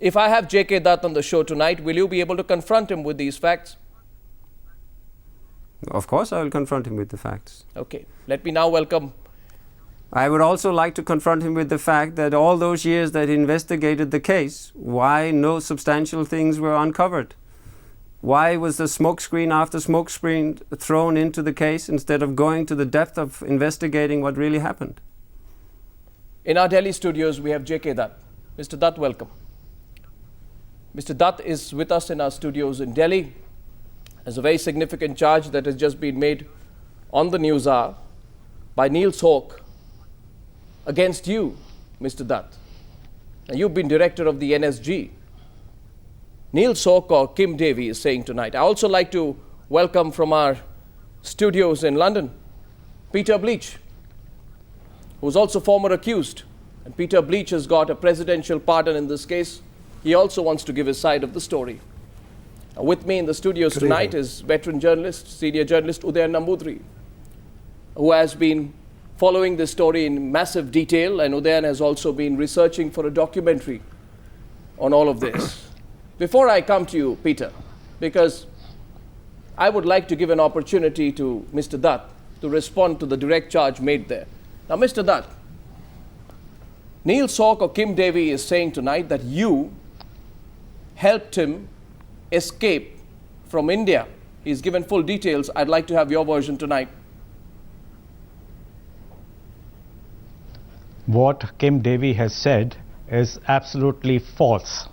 If I have J.K. Dutt on the show tonight, will you be able to confront him with these facts? Of course I will confront him with the facts. Okay. Let me now welcome. I would also like to confront him with the fact that all those years that he investigated the case, why no substantial things were uncovered? Why was the smokescreen after smokescreen thrown into the case instead of going to the depth of investigating what really happened? In our Delhi studios, we have J.K. Dutt. Mr. Dutt, welcome. Mr. Dutt is with us in our studios in Delhi. There's a very significant charge that has just been made on the News Hour by Niels Hawk against you, Mr. Dutt. Now, you've been director of the NSG. Niels Hawk or Kim Davey is saying tonight. I also like to welcome from our studios in London, Peter Bleach, who's also former accused. And Peter Bleach has got a presidential pardon in this case. He also wants to give his side of the story. With me in the studios tonight is veteran journalist, senior journalist Udayan Nambudri, who has been following this story in massive detail, and Udayan has also been researching for a documentary on all of this. Before I come to you, Peter, because I would like to give an opportunity to Mr. Dutt to respond to the direct charge made there. Now, Mr. Dutt, Niels Hawk or Kim Davey is saying tonight that you helped him escape from India. He's given full details. I'd like to have your version tonight. What Kim Davey has said is absolutely false.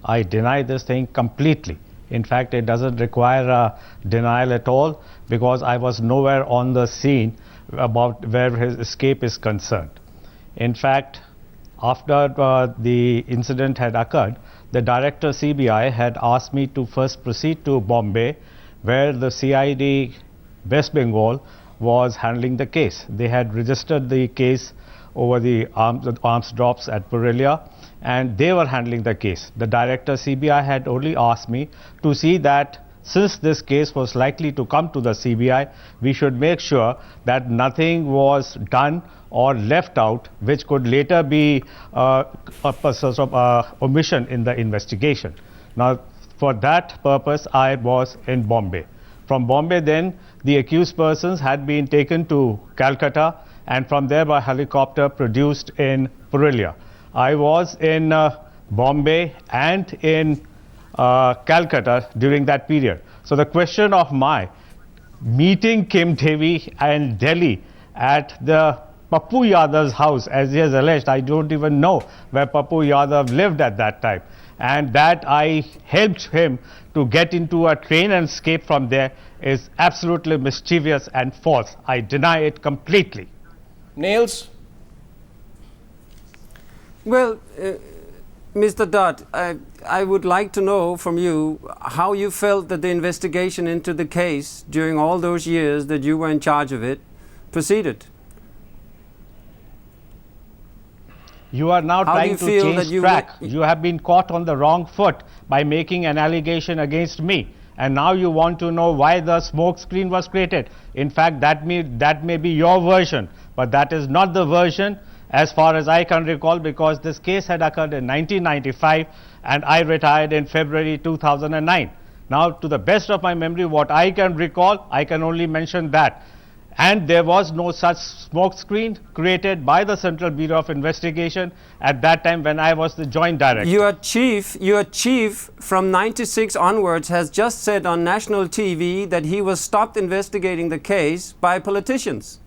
I deny this thing completely. In fact, it doesn't require a denial at all because I was nowhere on the scene about where his escape is concerned. In fact, after the incident had occurred, the director CBI had asked me to first proceed to Bombay, where the CID West Bengal was handling the case. They had registered the case over the arms drops at Purulia, and they were handling the case. The director CBI had only asked me to see that since this case was likely to come to the CBI, we should make sure that nothing was done or left out which could later be a sort of omission in the investigation. Now, for that purpose, I was in Bombay. From Bombay then, the accused persons had been taken to Calcutta and from there by helicopter produced in Purulia. I was in Bombay and in Calcutta during that period. So the question of my meeting Kim Davey in Delhi at the Pappu Yadav's house, as he has alleged, I don't even know where Pappu Yadav lived at that time, and that I helped him to get into a train and escape from there is absolutely mischievous and false. I deny it completely. Niels? Well, Mr. Dutt, I would like to know from you how you felt that the investigation into the case during all those years that you were in charge of it proceeded. You are now trying to change track. You have been caught on the wrong foot by making an allegation against me. And now you want to know why the smoke screen was created. In fact, that may be your version, but that is not the version as far as I can recall, because this case had occurred in 1995 and I retired in February 2009. Now, to the best of my memory, what I can recall, I can only mention that. And there was no such smoke screen created by the Central Bureau of Investigation at that time when I was the joint director. Your chief from 96 onwards has just said on national TV that he was stopped investigating the case by politicians.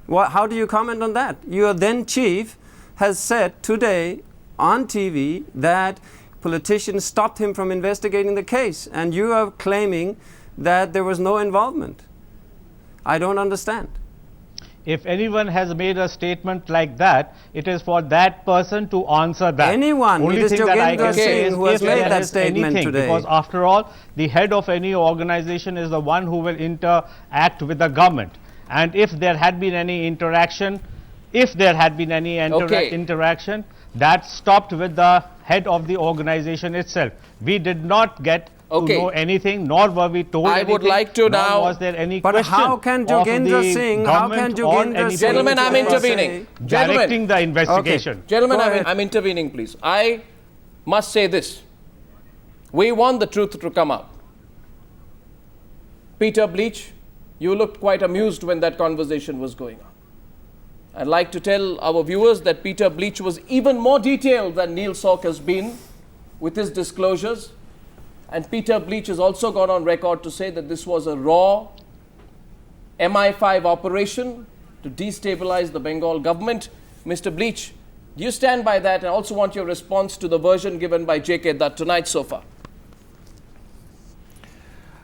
How do you comment on that? Your then chief has said today on TV that politicians stopped him from investigating the case, and you are claiming that there was no involvement. I don't understand. If anyone has made a statement like that, it is for that person to answer that. Anyone. Only it is thing that I can say is who has made that statement anything, today. Because after all, the head of any organization is the one who will interact with the government. And if there had been any interaction, interaction, that stopped with the head of the organization itself. We did not get to know anything, nor were we told anything. I would like to now. Was there any but question how can Jogendra Singh? How can Jogendra Singh? Gentlemen, I'm intervening. Directing the investigation. Okay. Gentlemen, I'm intervening, please. I must say this. We want the truth to come out. Peter Bleach, you looked quite amused when that conversation was going on. I'd like to tell our viewers that Peter Bleach was even more detailed than Neil Salk has been with his disclosures. And Peter Bleach has also gone on record to say that this was a raw MI5 operation to destabilize the Bengal government. Mr. Bleach, do you stand by that? And I also want your response to the version given by J.K. Dutt tonight so far.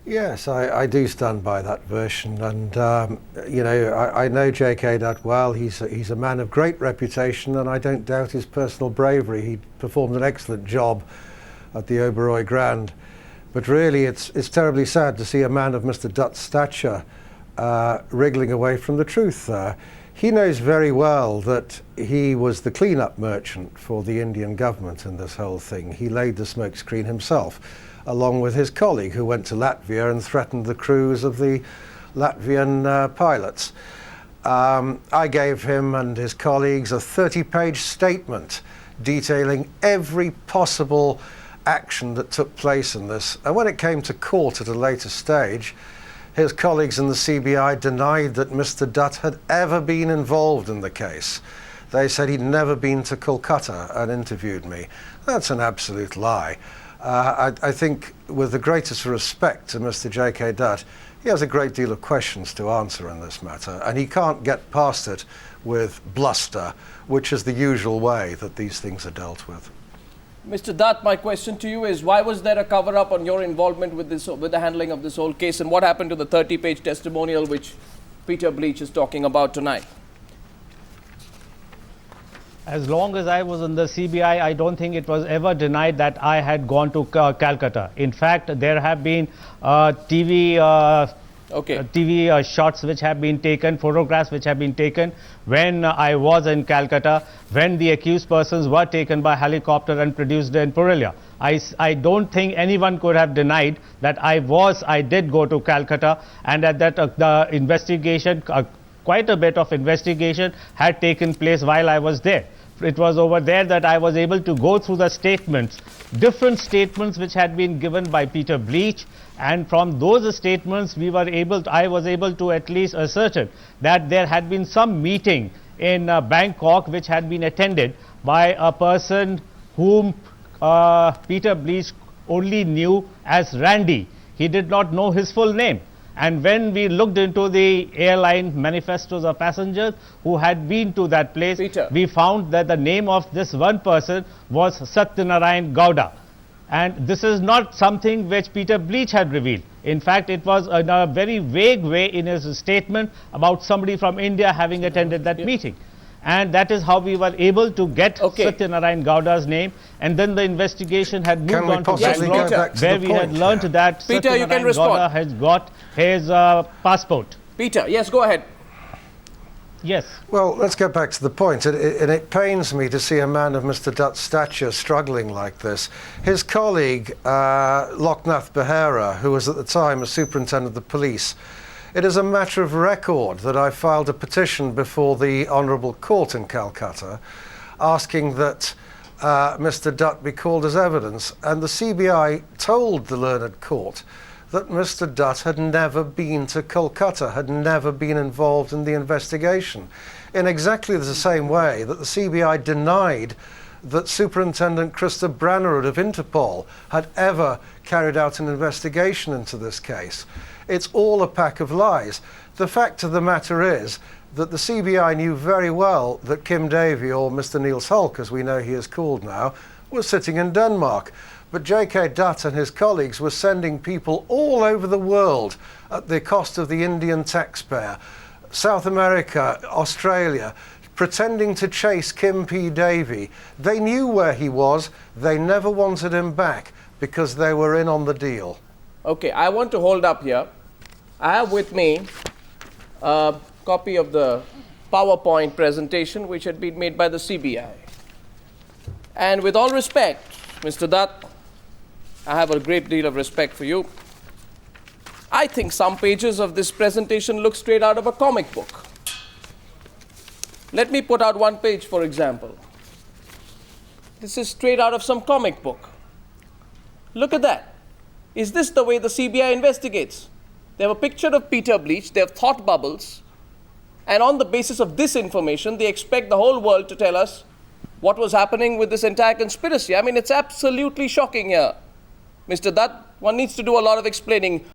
Yes, I do stand by that version, and I know J.K. Dutt well. He's a man of great reputation, and I don't doubt his personal bravery. He performed an excellent job at the Oberoi Grand, but really it's terribly sad to see a man of Mr. Dutt's stature wriggling away from the truth there. He knows very well that he was the clean-up merchant for the Indian government in this whole thing. He laid the smokescreen himself, along with his colleague who went to Latvia and threatened the crews of the Latvian pilots. I gave him and his colleagues a 30-page statement detailing every possible action that took place in this. And when it came to court at a later stage, his colleagues in the CBI denied that Mr. Dutt had ever been involved in the case. They said he'd never been to Kolkata and interviewed me. That's an absolute lie. I think, with the greatest respect to Mr. J.K. Dutt, he has a great deal of questions to answer in this matter, and he can't get past it with bluster, which is the usual way that these things are dealt with. Mr. Dutt, my question to you is, why was there a cover-up on your involvement with the handling of this whole case, and what happened to the 30-page testimonial which Peter Bleach is talking about tonight? As long as I was in the CBI, I don't think it was ever denied that I had gone to Calcutta. In fact, there have been TV shots which have been taken, photographs which have been taken when I was in Calcutta, when the accused persons were taken by helicopter and produced in Purulia. I don't think anyone could have denied that I did go to Calcutta, and at that the investigation, quite a bit of investigation had taken place while I was there. It was over there that I was able to go through the statements, different statements which had been given by Peter Bleach, and from those statements I was able to at least ascertain that there had been some meeting in Bangkok which had been attended by a person whom Peter Bleach only knew as Randy. He did not know his full name. And when we looked into the airline manifestos of passengers who had been to that place, Peter, we found that the name of this one person was Satyanarayan Gowda. And this is not something which Peter Bleach had revealed. In fact, it was in a very vague way in his statement about somebody from India having attended that meeting. And that is how we were able to get Satyanarayan Gowda's name, and then the investigation had moved on to Bangalore, where we had learned that Satyanarayan Gowda has got his passport. Peter, yes, go ahead. Yes. Well, let's get back to the point. It pains me to see a man of Mr. Dutt's stature struggling like this. His colleague, Loknath Behera, who was at the time a superintendent of the police, it is a matter of record that I filed a petition before the Honourable Court in Calcutta asking that Mr. Dutt be called as evidence, and the CBI told the learned court that Mr. Dutt had never been to Kolkata, had never been involved in the investigation, in exactly the same way that the CBI denied that Superintendent Krista Brannerud of Interpol had ever carried out an investigation into this case. It's all a pack of lies. The fact of the matter is that the CBI knew very well that Kim Davey, or Mr. Niels Hulk, as we know he is called now, was sitting in Denmark. But J.K. Dutt and his colleagues were sending people all over the world at the cost of the Indian taxpayer, South America, Australia, pretending to chase Kim P. Davey. They knew where he was. They never wanted him back because they were in on the deal. Okay, I want to hold up here. I have with me a copy of the PowerPoint presentation which had been made by the CBI. And with all respect, Mr. Dutt, I have a great deal of respect for you. I think some pages of this presentation look straight out of a comic book. Let me put out one page, for example. This is straight out of some comic book. Look at that. Is this the way the CBI investigates? They have a picture of Peter Bleach, they have thought bubbles, and on the basis of this information, they expect the whole world to tell us what was happening with this entire conspiracy. I mean, it's absolutely shocking here. Mr. Dutt, one needs to do a lot of explaining.